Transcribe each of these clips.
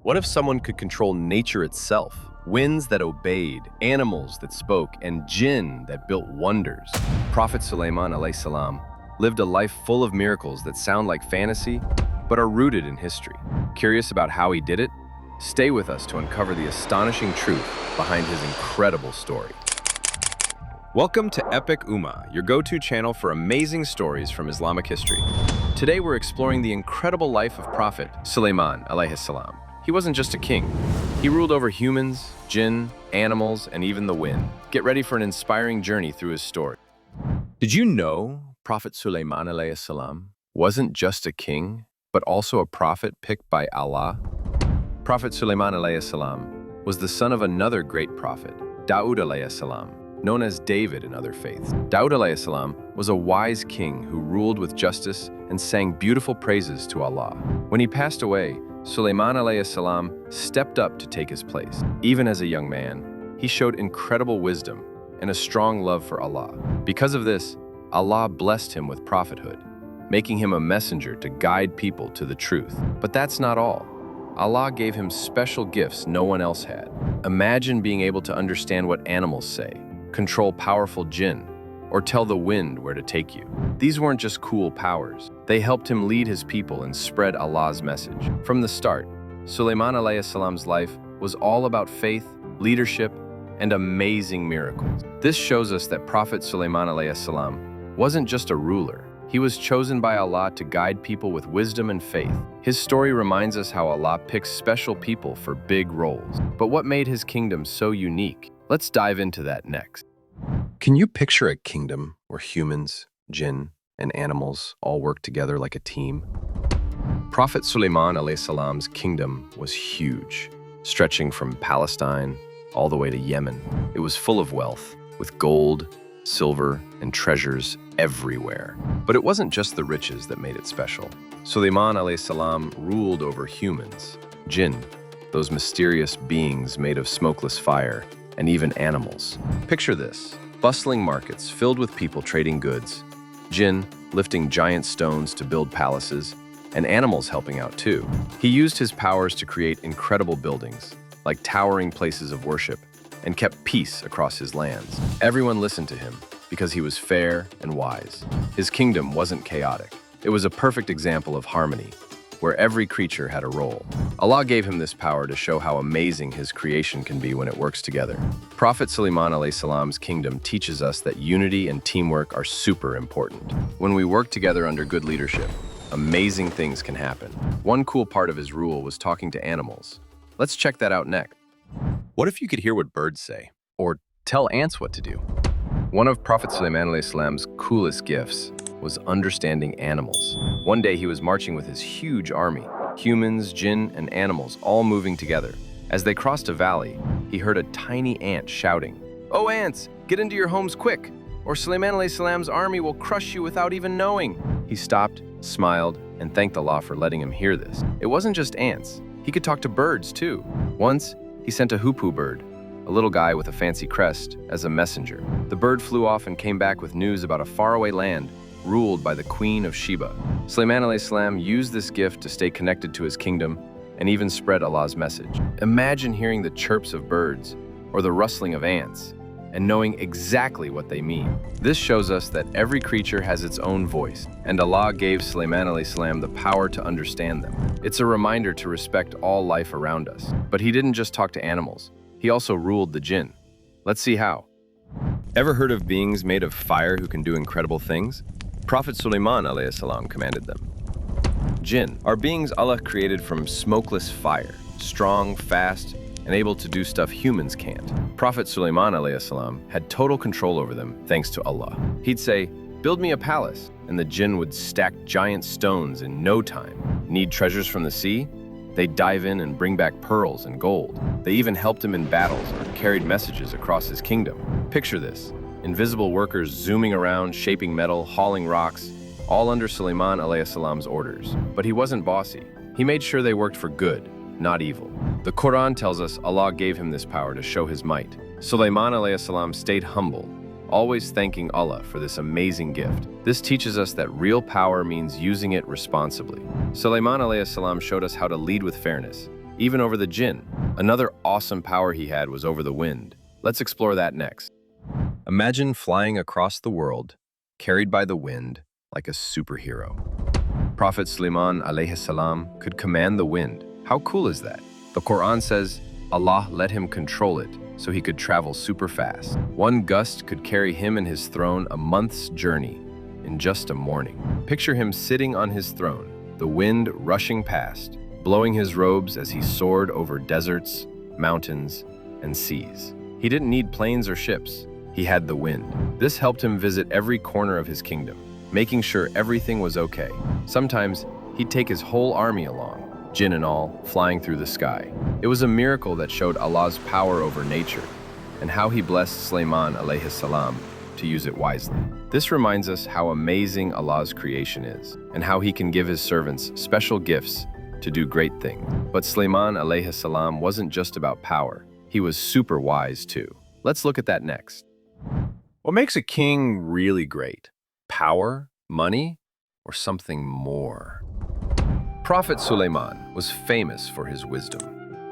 What if someone could control nature itself? Winds that obeyed, animals that spoke, and jinn that built wonders. Prophet Sulaiman alayhi salam lived a life full of miracles that sound like fantasy, but are rooted in history. Curious about how he did it? Stay with us to uncover the astonishing truth behind his incredible story. Welcome to Epic Ummah, your go-to channel for amazing stories from Islamic history. Today we're exploring the incredible life of Prophet Sulaiman alayhi salam. He wasn't just a king. He ruled over humans, jinn, animals, and even the wind. Get ready for an inspiring journey through his story. Did you know Prophet Sulaiman alayhi salam wasn't just a king, but also a prophet picked by Allah? Prophet Sulaiman alayhi salam was the son of another great prophet, Daud alayhi salam, known as David in other faiths. Daud alayhi salam was a wise king who ruled with justice and sang beautiful praises to Allah. When he passed away, Sulaiman alayhi salam stepped up to take his place. Even as a young man, he showed incredible wisdom and a strong love for Allah. Because of this, Allah blessed him with prophethood, making him a messenger to guide people to the truth. But that's not all. Allah gave him special gifts no one else had. Imagine being able to understand what animals say, control powerful jinn, or tell the wind where to take you. These weren't just cool powers. They helped him lead his people and spread Allah's message. From the start, Sulaiman alayhi salam's life was all about faith, leadership, and amazing miracles. This shows us that Prophet Sulaiman alayhi salam wasn't just a ruler. He was chosen by Allah to guide people with wisdom and faith. His story reminds us how Allah picks special people for big roles. But what made his kingdom so unique? Let's dive into that next. Can you picture a kingdom where humans, jinn, and animals all work together like a team? Prophet Sulaiman alayhi salam's kingdom was huge, stretching from Palestine all the way to Yemen. It was full of wealth, with gold, silver, and treasures everywhere. But it wasn't just the riches that made it special. Sulaiman alayhi salam ruled over humans, jinn, those mysterious beings made of smokeless fire, and even animals. Picture this: bustling markets filled with people trading goods, jinn lifting giant stones to build palaces, and animals helping out too. He used his powers to create incredible buildings, like towering places of worship, and kept peace across his lands. Everyone listened to him because he was fair and wise. His kingdom wasn't chaotic. It was a perfect example of harmony, where every creature had a role. Allah gave him this power to show how amazing his creation can be when it works together. Prophet Sulaiman alayhi salam's kingdom teaches us that unity and teamwork are super important. When we work together under good leadership, amazing things can happen. One cool part of his rule was talking to animals. Let's check that out next. What if you could hear what birds say, or tell ants what to do? One of Prophet Sulaiman alayhi salam's coolest gifts was understanding animals. One day he was marching with his huge army, humans, jinn, and animals all moving together. As they crossed a valley, he heard a tiny ant shouting, "Oh ants, get into your homes quick, or Sulaiman alayhi salam's army will crush you without even knowing." He stopped, smiled, and thanked Allah for letting him hear this. It wasn't just ants. He could talk to birds too. Once, he sent a hoopoe bird, a little guy with a fancy crest, as a messenger. The bird flew off and came back with news about a faraway land ruled by the Queen of Sheba. Sulaiman alayhi salam used this gift to stay connected to his kingdom and even spread Allah's message. Imagine hearing the chirps of birds or the rustling of ants and knowing exactly what they mean. This shows us that every creature has its own voice, and Allah gave Sulaiman alayhi salam the power to understand them. It's a reminder to respect all life around us. But he didn't just talk to animals. He also ruled the jinn. Let's see how. Ever heard of beings made of fire who can do incredible things? Prophet Sulaiman alayhi salam commanded them. Jinn are beings Allah created from smokeless fire, strong, fast, and able to do stuff humans can't. Prophet Sulaiman alayhi salam had total control over them thanks to Allah. He'd say, "Build me a palace," and the jinn would stack giant stones in no time. Need treasures from the sea? They'd dive in and bring back pearls and gold. They even helped him in battles or carried messages across his kingdom. Picture this: invisible workers zooming around, shaping metal, hauling rocks, all under Sulaiman alayhi salam's orders. But he wasn't bossy. He made sure they worked for good, not evil. The Quran tells us Allah gave him this power to show his might. Sulaiman alayhi salam stayed humble, always thanking Allah for this amazing gift. This teaches us that real power means using it responsibly. Sulaiman alayhi salam showed us how to lead with fairness, even over the jinn. Another awesome power he had was over the wind. Let's explore that next. Imagine flying across the world, carried by the wind, like a superhero. Prophet Sulaiman alayhi salam could command the wind. How cool is that? The Quran says Allah let him control it so he could travel super fast. One gust could carry him and his throne a month's journey in just a morning. Picture him sitting on his throne, the wind rushing past, blowing his robes as he soared over deserts, mountains, and seas. He didn't need planes or ships. He had the wind. This helped him visit every corner of his kingdom, making sure everything was okay. Sometimes he'd take his whole army along, jinn and all, flying through the sky. It was a miracle that showed Allah's power over nature and how he blessed Sulaiman alayhi salam to use it wisely. This reminds us how amazing Allah's creation is and how he can give his servants special gifts to do great things. But Sulaiman alayhi salam wasn't just about power. He was super wise too. Let's look at that next. What makes a king really great? Power, money, or something more? Prophet Sulaiman was famous for his wisdom.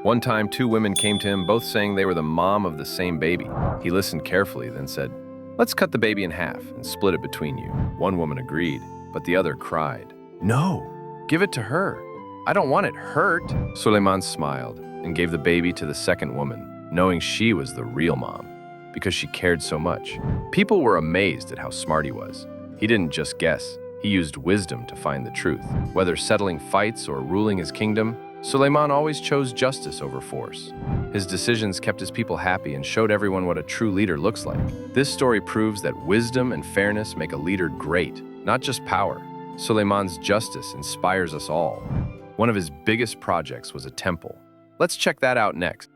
One time, two women came to him, both saying they were the mom of the same baby. He listened carefully, then said, "Let's cut the baby in half and split it between you." One woman agreed, but the other cried, "No, give it to her. I don't want it hurt." Sulaiman smiled and gave the baby to the second woman, knowing she was the real mom, because she cared so much. People were amazed at how smart he was. He didn't just guess. He used wisdom to find the truth. Whether settling fights or ruling his kingdom, Sulaiman always chose justice over force. His decisions kept his people happy and showed everyone what a true leader looks like. This story proves that wisdom and fairness make a leader great, not just power. Sulaiman's justice inspires us all. One of his biggest projects was a temple. Let's check that out next.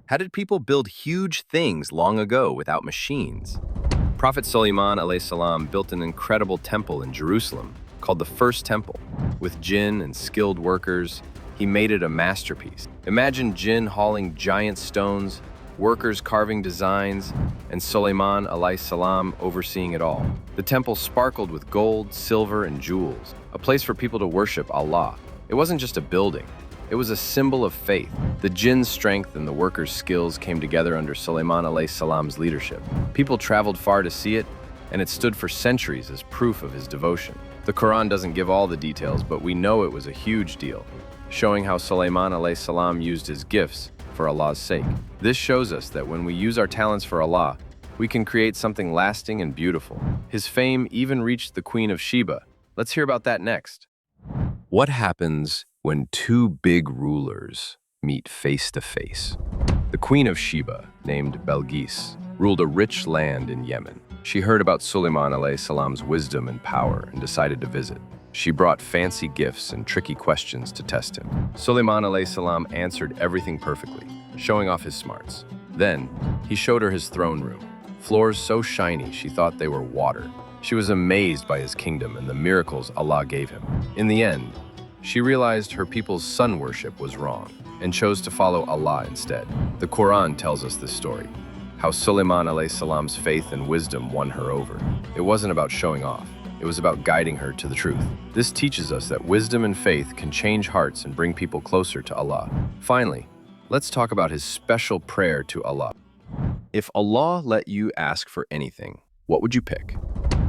How did people build huge things long ago without machines? Prophet Sulaiman alayhi salam built an incredible temple in Jerusalem called the First Temple. With jinn and skilled workers, he made it a masterpiece. Imagine jinn hauling giant stones, workers carving designs, and Sulaiman alayhi salam overseeing it all. The temple sparkled with gold, silver, and jewels, a place for people to worship Allah. It wasn't just a building. It was a symbol of faith. The jinn's strength and the workers' skills came together under Sulaiman alayhi salam's leadership. People traveled far to see it, and it stood for centuries as proof of his devotion. The Quran doesn't give all the details, but we know it was a huge deal, showing how Sulaiman alayhi salam used his gifts for Allah's sake. This shows us that when we use our talents for Allah, we can create something lasting and beautiful. His fame even reached the Queen of Sheba. Let's hear about that next. What happens when two big rulers meet face to face? The Queen of Sheba, named Belgis, ruled a rich land in Yemen. She heard about Sulaiman alayhi salam's wisdom and power and decided to visit. She brought fancy gifts and tricky questions to test him. Sulaiman alayhi salam answered everything perfectly, showing off his smarts. Then, he showed her his throne room, floors so shiny she thought they were water. She was amazed by his kingdom and the miracles Allah gave him. In the end, she realized her people's sun worship was wrong and chose to follow Allah instead. The Quran tells us this story, how Sulaiman alayhi salam's faith and wisdom won her over. It wasn't about showing off. It was about guiding her to the truth. This teaches us that wisdom and faith can change hearts and bring people closer to Allah. Finally, let's talk about his special prayer to Allah. If Allah let you ask for anything, what would you pick?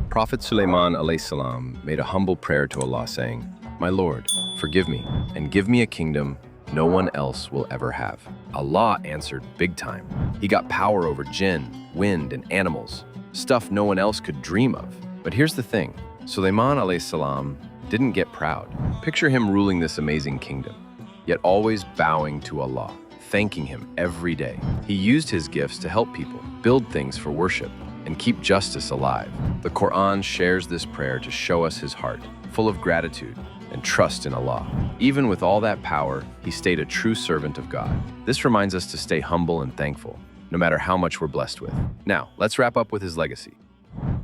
Prophet Sulaiman alayhi salam made a humble prayer to Allah saying, "My Lord, forgive me and give me a kingdom no one else will ever have." Allah answered big time. He got power over jinn, wind, and animals, stuff no one else could dream of. But here's the thing, Sulaiman alayhi salam didn't get proud. Picture him ruling this amazing kingdom, yet always bowing to Allah, thanking him every day. He used his gifts to help people, build things for worship, and keep justice alive. The Quran shares this prayer to show us his heart, full of gratitude and trust in Allah. Even with all that power, he stayed a true servant of God. This reminds us to stay humble and thankful, no matter how much we're blessed with. Now, let's wrap up with his legacy.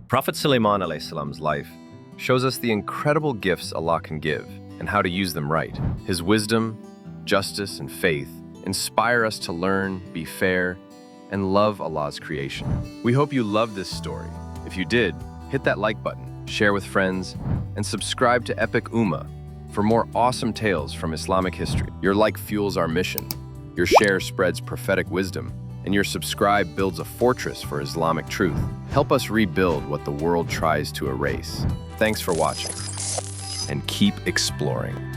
Prophet Sulaiman alayhi salam's life shows us the incredible gifts Allah can give and how to use them right. His wisdom, justice, and faith inspire us to learn, be fair, and love Allah's creation. We hope you loved this story. If you did, hit that like button, share with friends, and subscribe to Epic Ummah for more awesome tales from Islamic history. Your like fuels our mission, your share spreads prophetic wisdom, and your subscribe builds a fortress for Islamic truth. Help us rebuild what the world tries to erase. Thanks for watching, and keep exploring.